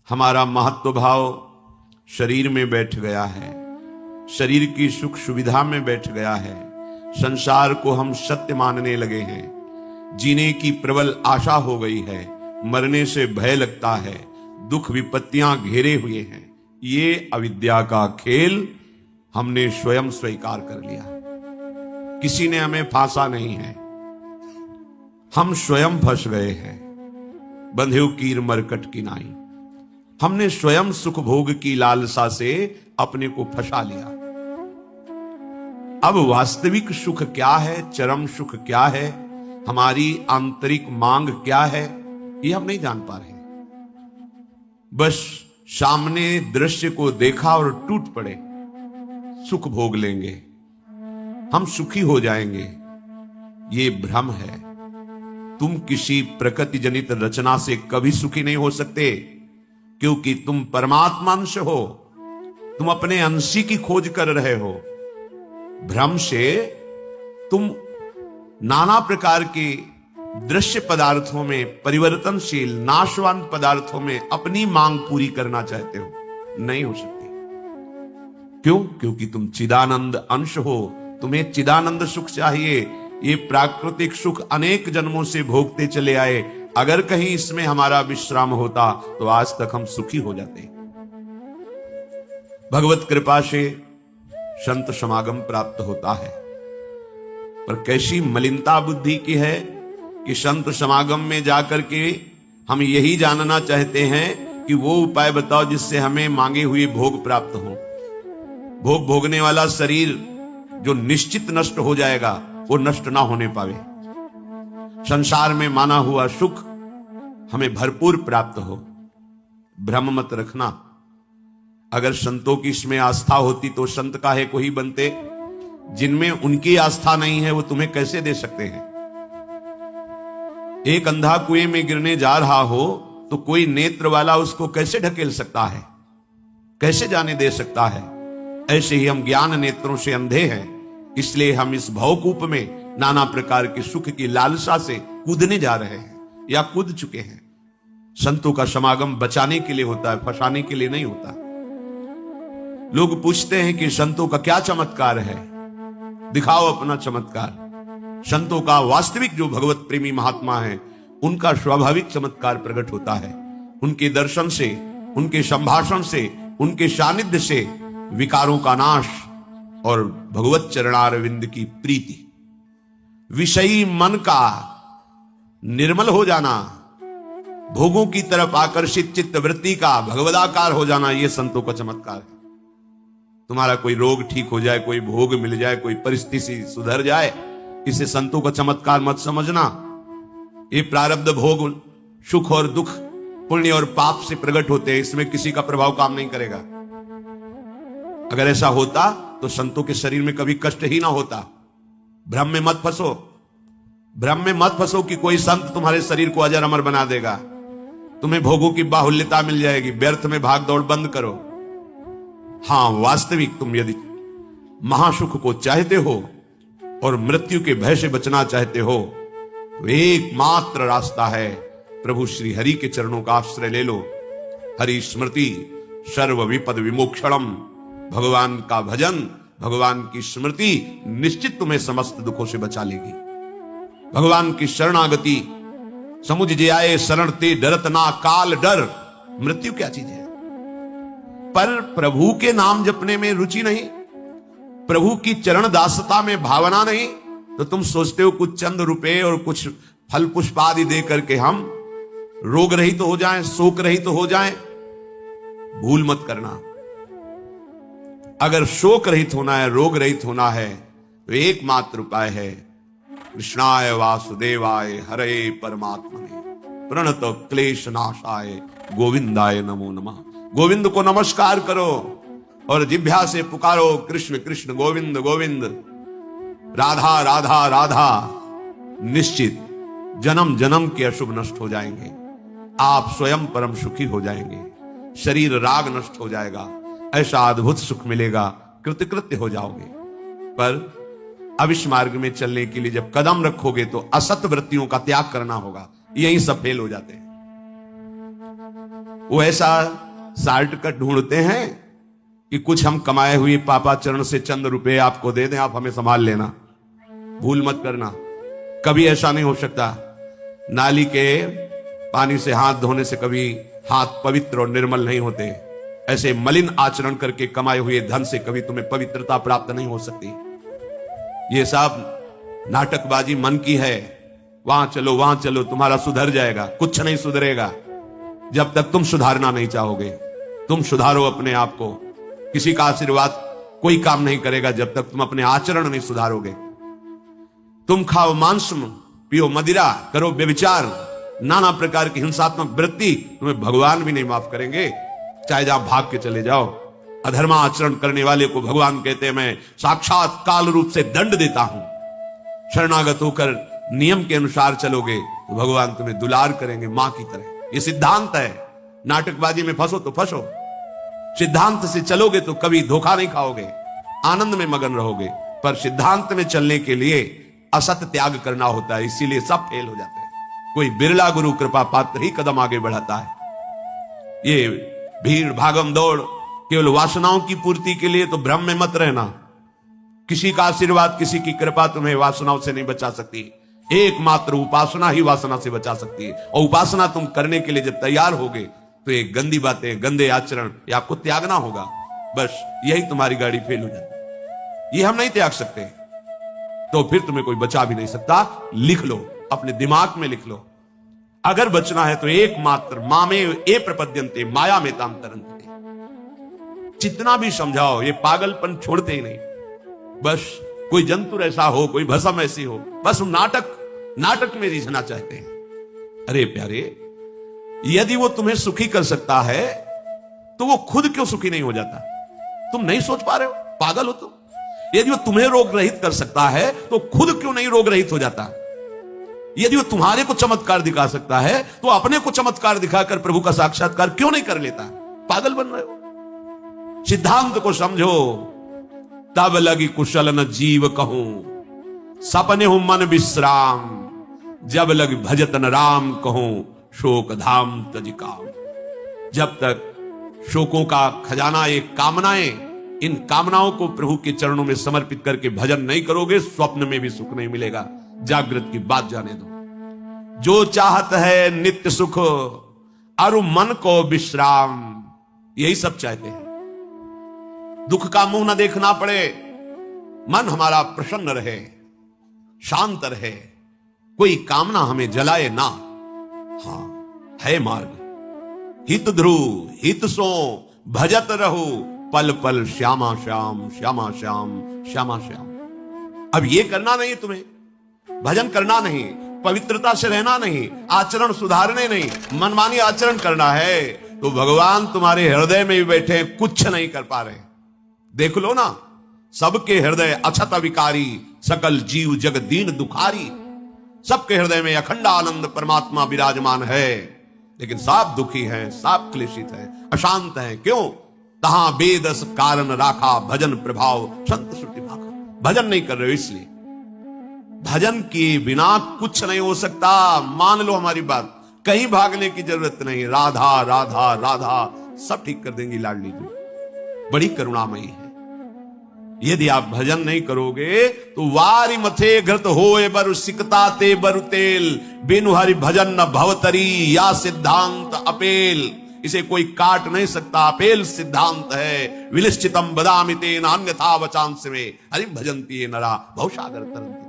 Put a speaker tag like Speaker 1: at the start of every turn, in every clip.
Speaker 1: हमारा महत्व भाव शरीर में बैठ गया है, शरीर की सुख सुविधा में बैठ गया है। संसार को हम सत्य मानने लगे हैं, जीने की प्रबल आशा हो गई है, मरने से भय लगता है, दुख विपत्तियां घेरे हुए हैं। ये अविद्या का खेल हमने स्वयं स्वीकार कर लिया, किसी ने हमें फांसा नहीं है, हम स्वयं फंस गए हैं। बंधेव कीर मरकट की नाई, हमने स्वयं सुख भोग की लालसा से अपने को फंसा लिया। अब वास्तविक सुख क्या है, चरम सुख क्या है, हमारी आंतरिक मांग क्या है, ये हम नहीं जान पा रहे। बस सामने दृश्य को देखा और टूट पड़े, सुख भोग लेंगे, हम सुखी हो जाएंगे। ये भ्रम है। तुम किसी प्रकृति जनित रचना से कभी सुखी नहीं हो सकते, क्योंकि तुम परमात्मा अंश हो, तुम अपने अंशी की खोज कर रहे हो। भ्रम से तुम नाना प्रकार के दृश्य पदार्थों में, परिवर्तनशील नाशवान पदार्थों में अपनी मांग पूरी करना चाहते हो, नहीं हो सकती। क्यों? क्योंकि तुम चिदानंद अंश हो, तुम्हें चिदानंद सुख चाहिए। ये प्राकृतिक सुख अनेक जन्मों से भोगते चले आए, अगर कहीं इसमें हमारा विश्राम होता तो आज तक हम सुखी हो जाते। भगवत कृपा से संत समागम प्राप्त होता है, पर कैसी मलिनता बुद्धि की है कि संत समागम में जाकर के हम यही जानना चाहते हैं कि वो उपाय बताओ जिससे हमें मांगे हुए भोग प्राप्त हो। भोग भोगने वाला शरीर जो निश्चित नष्ट हो जाएगा, वो नष्ट ना होने पावे। संसार में माना हुआ सुख हमें भरपूर प्राप्त हो। भ्रम मत रखना। अगर संतों की इसमें आस्था होती तो संत काहे को ही बनते। जिनमें उनकी आस्था नहीं है वो तुम्हें कैसे दे सकते हैं। एक अंधा कुएं में गिरने जा रहा हो तो कोई नेत्र वाला उसको कैसे ढकेल सकता है, कैसे जाने दे सकता है। ऐसे ही हम ज्ञान नेत्रों से अंधे हैं, इसलिए हम इस भवकूप में नाना प्रकार के सुख की लालसा से कूदने जा रहे हैं या कूद चुके हैं। संतों का समागम बचाने के लिए होता है, फंसाने के लिए नहीं होता। लोग पूछते हैं कि संतों का क्या चमत्कार है, दिखाओ अपना चमत्कार। संतों का वास्तविक जो भगवत प्रेमी महात्मा है, उनका स्वाभाविक चमत्कार प्रकट होता है। उनके दर्शन से, उनके संभाषण से, उनके सानिध्य से विकारों का नाश और भगवत चरणारविंद की प्रीति, विषयी मन का निर्मल हो जाना, भोगों की तरफ आकर्षित चित्त वृत्ति का भगवदाकार हो जाना, यह संतों का चमत्कार है। तुम्हारा कोई रोग ठीक हो जाए, कोई भोग मिल जाए, कोई परिस्थिति सुधर जाए, इसे संतों का चमत्कार मत समझना। ये प्रारब्ध भोग सुख और दुख, पुण्य और पाप से प्रकट होते हैं, इसमें किसी का प्रभाव काम नहीं करेगा। अगर ऐसा होता तो संतों के शरीर में कभी कष्ट ही ना होता। भ्रम में मत फंसो, भ्रम में मत फंसो कि कोई संत तुम्हारे शरीर को अजर अमर बना देगा, तुम्हें भोगों की बाहुल्यता मिल जाएगी। व्यर्थ में भाग दौड़ बंद करो। हां, वास्तविक तुम यदि महासुख को चाहते हो और मृत्यु के भय से बचना चाहते हो तो एकमात्र रास्ता है प्रभु श्री हरि के चरणों का आश्रय ले लो। हरि स्मृति सर्व विपद विमोक्षणम, भगवान का भजन, भगवान की स्मृति निश्चित तुम्हें समस्त दुखों से बचा लेगी। भगवान की शरणागति, समुझ जे आए शरण ते डरत ना काल डर। मृत्यु क्या चीज है? पर प्रभु के नाम जपने में रुचि नहीं, प्रभु की चरण दासता में भावना नहीं, तो तुम सोचते हो कुछ चंद रुपए और कुछ फल पुष्प आदि दे करके हम रोग रहित तो हो जाएं, शोक रहित तो हो जाएं। भूल मत करना। अगर शोक रहित होना है, रोग रहित होना है, तो एकमात्र उपाय है कृष्णाय वासुदेवाय हरे परमात्मने प्रणत क्लेश नाशाय गोविंदाय नमो नमः। गोविंद को नमस्कार करो और जिह्वा से पुकारो कृष्ण कृष्ण गोविंद गोविंद, राधा राधा राधा। निश्चित जन्म जन्म के अशुभ नष्ट हो जाएंगे, आप स्वयं परम सुखी हो जाएंगे, शरीर राग नष्ट हो जाएगा, ऐसा अद्भुत सुख मिलेगा, कृतकृत्य हो जाओगे। पर अब इस मार्ग में चलने के लिए जब कदम रखोगे तो असत वृत्तियों का त्याग करना होगा। यही सब फेल हो जाते हैं। वो ऐसा शॉर्टकट ढूंढते हैं कि कुछ हम कमाए हुए पापाचरण से चंद रुपए आपको दे दें, आप हमें संभाल लेना, भूल मत करना। कभी ऐसा नहीं हो सकता। नाली के पानी से हाथ धोने से कभी हाथ पवित्र और निर्मल नहीं होते। ऐसे मलिन आचरण करके कमाए हुए धन से कभी तुम्हें पवित्रता प्राप्त नहीं हो सकती। ये सब नाटकबाजी मन की है। वहां चलो तुम्हारा सुधर जाएगा। कुछ नहीं सुधरेगा जब तक तुम सुधारना नहीं चाहोगे। तुम सुधारो अपने आप को। किसी का आशीर्वाद कोई काम नहीं करेगा जब तक तुम अपने आचरण नहीं सुधारोगे। तुम खाओ मांस, पियो मदिरा, करो व्यभिचार, नाना प्रकार की हिंसात्मक वृत्ति, तुम्हें भगवान भी नहीं माफ करेंगे, चाहे जहां भाग के चले जाओ। अधर्मा आचरण करने वाले को भगवान कहते हैं मैं साक्षात काल रूप से दंड देता हूं। शरणागत होकर नियम के अनुसार चलोगे तो भगवान तुम्हें दुलार करेंगे मां की तरह। ये सिद्धांत है। नाटकबाजी में फंसो तो फंसो, सिद्धांत से चलोगे तो कभी धोखा नहीं खाओगे, आनंद में मगन रहोगे। पर सिद्धांत में चलने के लिए असत त्याग करना होता है, इसीलिए सब फेल हो जाते हैं। कोई बिरला गुरु कृपा पात्र ही कदम आगे बढ़ाता है। ये भीड़ भागम दौड़ केवल वासनाओं की पूर्ति के लिए, तो भ्रम में मत रहना। किसी का आशीर्वाद, किसी की कृपा तुम्हें वासनाओं से नहीं बचा सकती। एकमात्र उपासना ही वासना से बचा सकती है। और उपासना तुम करने के लिए जब तैयार होगे तो ये गंदी बातें, गंदे आचरण ये आपको त्यागना होगा। बस यही तुम्हारी गाड़ी फेल हो जाती। ये हम नहीं त्याग सकते तो फिर तुम्हें कोई बचा भी नहीं सकता। लिख लो, अपने दिमाग में लिख लो। अगर बचना है तो एकमात्र मामे ए प्रपद्यन्ते माया में ताम तरन्ते। जितना भी समझाओ ये पागलपन छोड़ते ही नहीं। बस कोई जंतु ऐसा हो, कोई भस्म ऐसी हो, बस नाटक में रिझना चाहते हैं। अरे प्यारे, यदि वो तुम्हें सुखी कर सकता है तो वो खुद क्यों सुखी नहीं हो जाता? तुम नहीं सोच पा रहे हो? पागल हो तुम। यदि वो तुम्हें रोग रहित कर सकता है तो खुद क्यों नहीं रोग रहित हो जाता? यदि वो तुम्हारे को चमत्कार दिखा सकता है तो अपने को चमत्कार दिखाकर प्रभु का साक्षात्कार क्यों नहीं कर लेता? पागल बन रहे हो। सिद्धांत को समझो। तब लगी कुशल न जीव कहूं, सपने हूं मन विश्राम, जब लगी भजत न राम कहूं, शोक धाम तजिकाम। जब तक शोकों का खजाना ये कामनाएं, इन कामनाओं को प्रभु के चरणों में समर्पित करके भजन नहीं करोगे, स्वप्न में भी सुख नहीं मिलेगा। जागृत की बात जाने दो। जो चाहत है नित्य सुख, अरु मन को विश्राम, यही सब चाहते हैं। दुख का मुंह न देखना पड़े, मन हमारा प्रसन्न रहे, शांत रहे, कोई कामना हमें जलाए ना। हां, है मार्ग। हित ध्रुव हित सो भजत रहो, पल पल श्यामा श्याम श्यामा श्याम श्यामा श्याम। अब ये करना नहीं, तुम्हें भजन करना नहीं, पवित्रता से रहना नहीं, आचरण सुधारने नहीं, मनमानी आचरण करना है, तो भगवान तुम्हारे हृदय में भी बैठे, कुछ नहीं कर पा रहे। देख लो ना, सबके हृदय अछत विकारी, सकल जीव जग दीन दुखारी। सबके हृदय में अखंड आनंद परमात्मा विराजमान है, लेकिन सब दुखी हैं, सब क्लेशित हैं, अशांत हैं। क्यों? तहां बेदस कारण राखा, भजन प्रभाव संत श्रुति भाखा। भजन नहीं कर रहे हो इसलिए। भजन के बिना कुछ नहीं हो सकता। मान लो हमारी बात, कहीं भागने की जरूरत नहीं। राधा राधा राधा सब ठीक कर देंगी लाडली जी, बड़ी करुणामयी है। यदि आप भजन नहीं करोगे तो वारी मथे घृत होए बरु सिकता ते बरु तेल, बिनु हरि भजन न भवतरी, या सिद्धांत अपेल। इसे कोई काट नहीं सकता, अपेल सिद्धांत है। विलिश्चितम बदामि तेन अन्यथा वचांस में, हरि भजन्ति ये नरा भवसागर तरन्ति।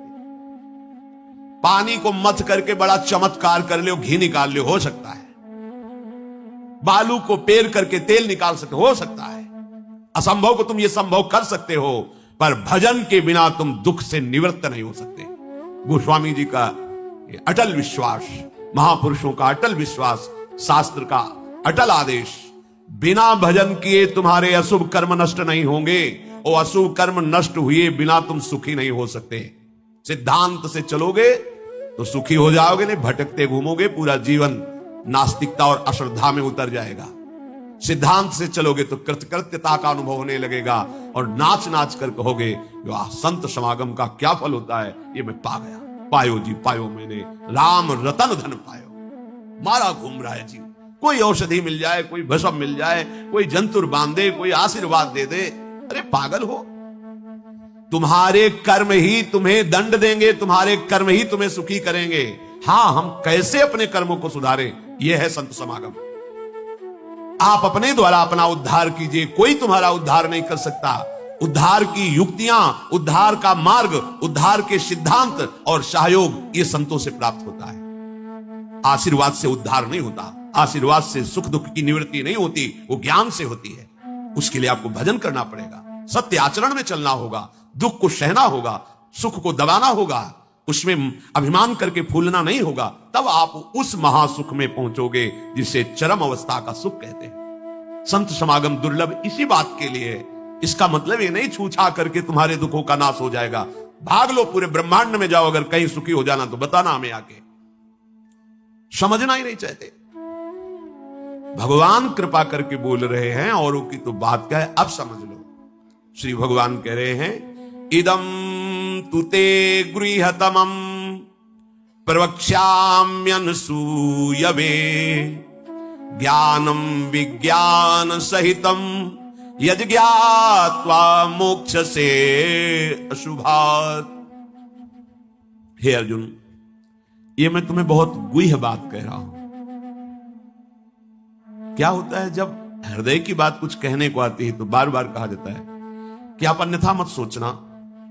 Speaker 1: पानी को मथ करके बड़ा चमत्कार कर लो, घी निकाल लो, हो सकता है। बालू को पेर करके तेल निकाल सकते हो सकता है। असंभव को तुम ये संभव कर सकते हो, पर भजन के बिना तुम दुख से निवृत्त नहीं हो सकते। गोस्वामी जी का अटल विश्वास, महापुरुषों का अटल विश्वास, शास्त्र का अटल आदेश, बिना भजन किए तुम्हारे अशुभ कर्म नष्ट नहीं होंगे, और अशुभ कर्म नष्ट हुए बिना तुम सुखी नहीं हो सकते। सिद्धांत से चलोगे तो सुखी हो जाओगे, नहीं भटकते घूमोगे, पूरा जीवन नास्तिकता और अश्रद्धा में उतर जाएगा। सिद्धांत से चलोगे तो कृतकृत्यता का अनुभव होने लगेगा, और नाच नाच कर कहोगे वाह, संत समागम का क्या फल होता है, ये मैं पा गया। पायो जी पायो मैंने, राम रतन धन पायो। मारा घूम रहा है जी, कोई औषधि मिल जाए, कोई भस्म मिल जाए, कोई जंतुर बांधे, कोई आशीर्वाद दे दे। अरे पागल हो, तुम्हारे कर्म ही तुम्हें दंड देंगे, तुम्हारे कर्म ही तुम्हें सुखी करेंगे। हां, हम कैसे अपने कर्मों को सुधारें, यह है संत समागम। आप अपने द्वारा अपना उद्धार कीजिए, कोई तुम्हारा उद्धार नहीं कर सकता। उद्धार की युक्तियां, उद्धार का मार्ग, उद्धार के सिद्धांत और सहयोग ये संतों से प्राप्त होता है। आशीर्वाद से उद्धार नहीं होता, आशीर्वाद से सुख दुख की निवृत्ति नहीं होती, वो ज्ञान से होती है। उसके लिए आपको भजन करना पड़ेगा, सत्य आचरण में चलना होगा, दुख को सहना होगा, सुख को दबाना होगा, उसमें अभिमान करके फूलना नहीं होगा। तब आप उस महासुख में पहुंचोगे जिसे चरम अवस्था का सुख कहते हैं। संत समागम दुर्लभ इसी बात के लिए है। इसका मतलब ये नहीं छूछा करके तुम्हारे दुखों का नाश हो जाएगा। भाग लो, पूरे ब्रह्मांड में जाओ, अगर कहीं सुखी हो जाना तो बताना हमें आके। समझना ही नहीं चाहते। भगवान कृपा करके बोल रहे हैं, औरों की तो बात क्या है, अब समझ लो। श्री भगवान कह रहे हैं, इदम तुते गृहतमं प्रवक्ष्याम्यनसूयवे ज्ञानम विज्ञान सहितम यद ज्ञात्वा मोक्षसे अशुभात्। हे अर्जुन, ये मैं तुम्हें बहुत गुह्य बात कह रहा हूं। क्या होता है जब हृदय की बात कुछ कहने को आती है तो बार बार कहा जाता है कि आप अन्यथा मत सोचना,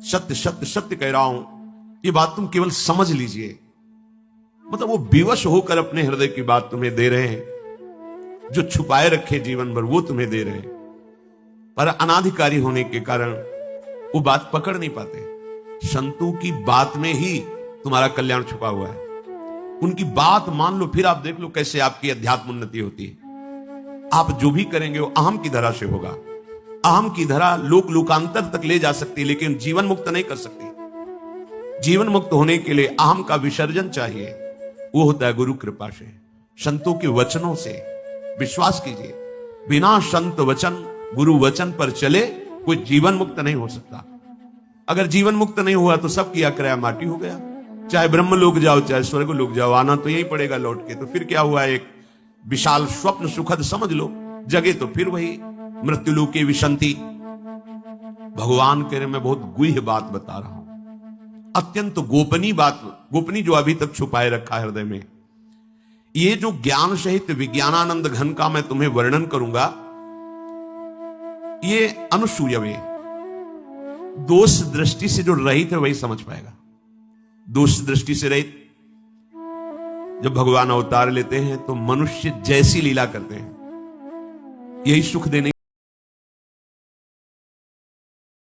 Speaker 1: सत्य सत्य सत्य कह रहा हूं, ये बात तुम केवल समझ लीजिए। मतलब वो विवश होकर अपने हृदय की बात तुम्हें दे रहे हैं, जो छुपाए रखे जीवन भर वो तुम्हें दे रहे हैं, पर अनाधिकारी होने के कारण वो बात पकड़ नहीं पाते। संतों की बात में ही तुम्हारा कल्याण छुपा हुआ है। उनकी बात मान लो, फिर आप देख लो कैसे आपकी अध्यात्म उन्नति होती है। आप जो भी करेंगे वो अहम की धरा से होगा। अहम की धरा लोक लोकांतर तक ले जा सकती है, लेकिन जीवन मुक्त नहीं कर सकती। जीवन मुक्त होने के लिए अहम का विसर्जन चाहिए, वो होता है गुरु कृपा से, संतों के वचनों से। विश्वास कीजिए, बिना संत वचन गुरु वचन पर चले कोई जीवन मुक्त नहीं हो सकता। अगर जीवन मुक्त नहीं हुआ तो सब किया कराया माटी हो गया। चाहे ब्रह्म लोक जाओ, चाहे स्वर्ग लोक जाओ, आना तो यही पड़ेगा लौट के। तो फिर क्या हुआ, एक विशाल स्वप्न सुखद समझ लो, जगे तो फिर वही मृत्युलोक की विसंति। भगवान कह रहे मैं बहुत गुह्य बात बता रहा हूं, अत्यंत गोपनीय बात, गोपनीय जो अभी तक छुपाए रखा है हृदय में। ये जो ज्ञान सहित विज्ञानानंद घन का मैं तुम्हें वर्णन करूंगा, ये अनुसूयवे, दोष दृष्टि से जो रहित है वही समझ पाएगा। दोष दृष्टि से रहित, जब भगवान अवतार लेते हैं तो मनुष्य जैसी लीला करते हैं, यही सुख देने